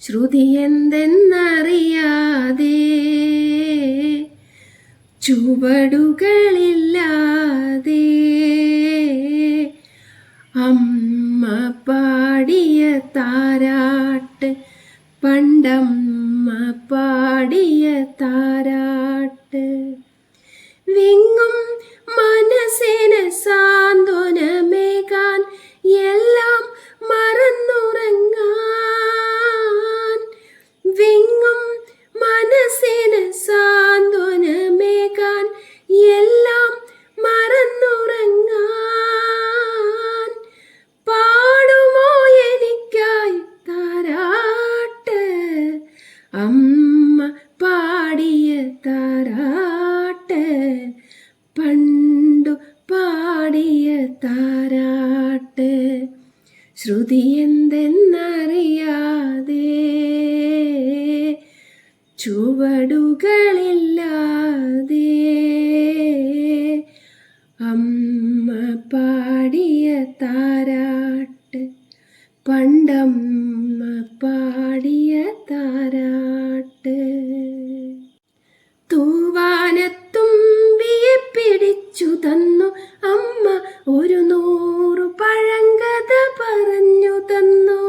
ശ്രുതി എന്തെന്നറിയാതെ ചുവടുകളില്ലാതെ അമ്മ പാടിയ താരാട്ട്, പണ്ടമ്മ പാടിയ താരാട്ട്. വിങ്ങും മനസ്സിന് സാന്ത്വനമേകാൻ, എല്ലാം മറന്നുറങ്ങാൻ. വിങ്ങും മനസ്സിന് സാന്ത്വനമേകാൻ, എല്ലാം മറന്നുറങ്ങാൻ. പാടുമോ എനിക്കായി താരാട്ട്, അമ്മ പാടിയ താരാട്ട്, പണ്ടു പാടിയ താരാട്ട്. ശ്രുതി എന്തെന്നറിയാതെ ചുവടുകളില്ലാതെ അമ്മ പാടിയ താരാട്ട്, പണ്ടമ്മ പാടിയ താരാട്ട്. തൂവാനത്തുമ്പിയെ പിടിച്ചു തന്നു അമ്മ, ഒരു 100 പഴങ്കഥ പറഞ്ഞു തന്നു.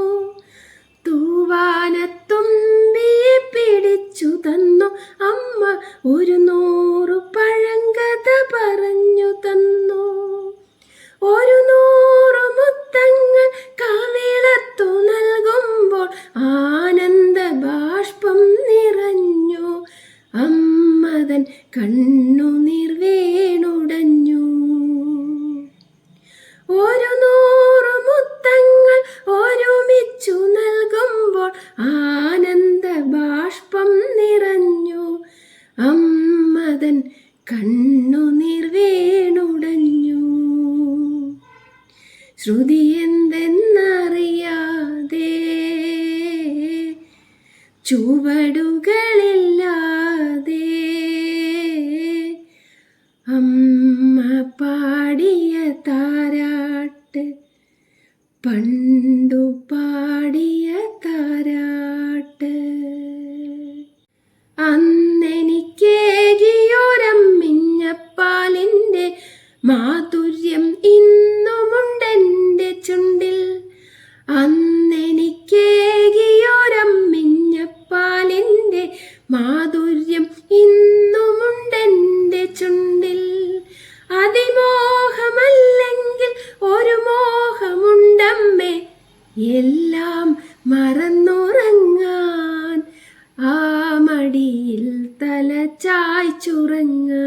തൂവാനത്തുമ്പിയെ പിടിച്ചു തന്നു അമ്മ, ഒരു 100 പഴങ്കഥ പറഞ്ഞു തന്നു. ഒരു 100 മുത്തങ്ങൾ കവിളത്തു നൽകുമ്പോൾ ആനന്ദ ബാഷ്പം നിറഞ്ഞു. അമ്മതൻ കണ്ണുനീർ വീണുടഞ്ഞു. ഒരു 100 മുത്തങ്ങൾ ഒരുമിച്ചു നൽകുമ്പോൾ ആനന്ദ ബാഷ്പം നിറഞ്ഞു. അമ്മതൻ കണ്ണുനീർ വീണുടഞ്ഞു. ശ്രുതി എന്തെന്നറിയാതെ ചുവടുകളില്ലാതെ അമ്മ പാടിയ താരാട്ട്, പണ്ടു പാടിയ താരാട്ട്. അന്നെനിക്കേകിയൊരമ്മിഞ്ഞപ്പാലിൻ്റെ മാധുര്യം ഇന്നുമുണ്ടെൻ്റെ ചുണ്ടിൽ. അന്നെനിക്കേകിയൊരമ്മിഞ്ഞപ്പാലിൻ്റെ മാധുര്യം ഇന്നുമുണ്ടെൻ്റെ ചുണ്ടിൽ. അതിമോഹമല്ലെങ്കിൽ ഒരു മോഹമുണ്ടമ്മേ, എല്ലാം മറന്നുറങ്ങാൻ, ആ മടിയിൽ തല ചായ്ച്ചുറങ്ങാൻ.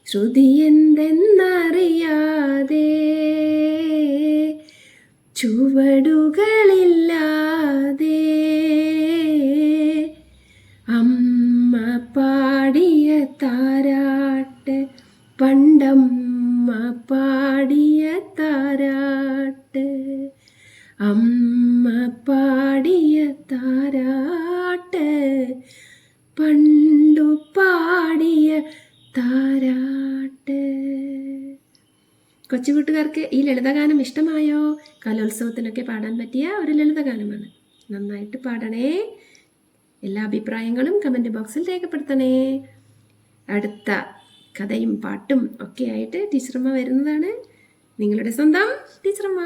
ശ്രുതി എന്തെന്നറിയാതെ ചുവടുകളില്ലാതെ അമ്മ പാടിയ താരാട്ട്, പണ്ടമ്മ പാടിയ താരാട്ട്, അമ്മ പാടിയ താരാട്ട്, പണ്ടു പാടിയ താരാട്ട്. കൊച്ചു കൂട്ടുകാർക്ക് ഈ ലളിതഗാനം ഇഷ്ടമായോ? കലോത്സവത്തിനൊക്കെ പാടാൻ പറ്റിയ ഒരു ലളിതഗാനമാണ്. നന്നായിട്ട് പാടണേ. എല്ലാ അഭിപ്രായങ്ങളും കമൻറ്റ് ബോക്സിൽ രേഖപ്പെടുത്തണേ. അടുത്ത കഥയും പാട്ടും ഒക്കെ ആയിട്ട് ടീച്ചറമ്മ വരുന്നതാണ്. നിങ്ങളുടെ സ്വന്തം ടീച്ചറമ്മ.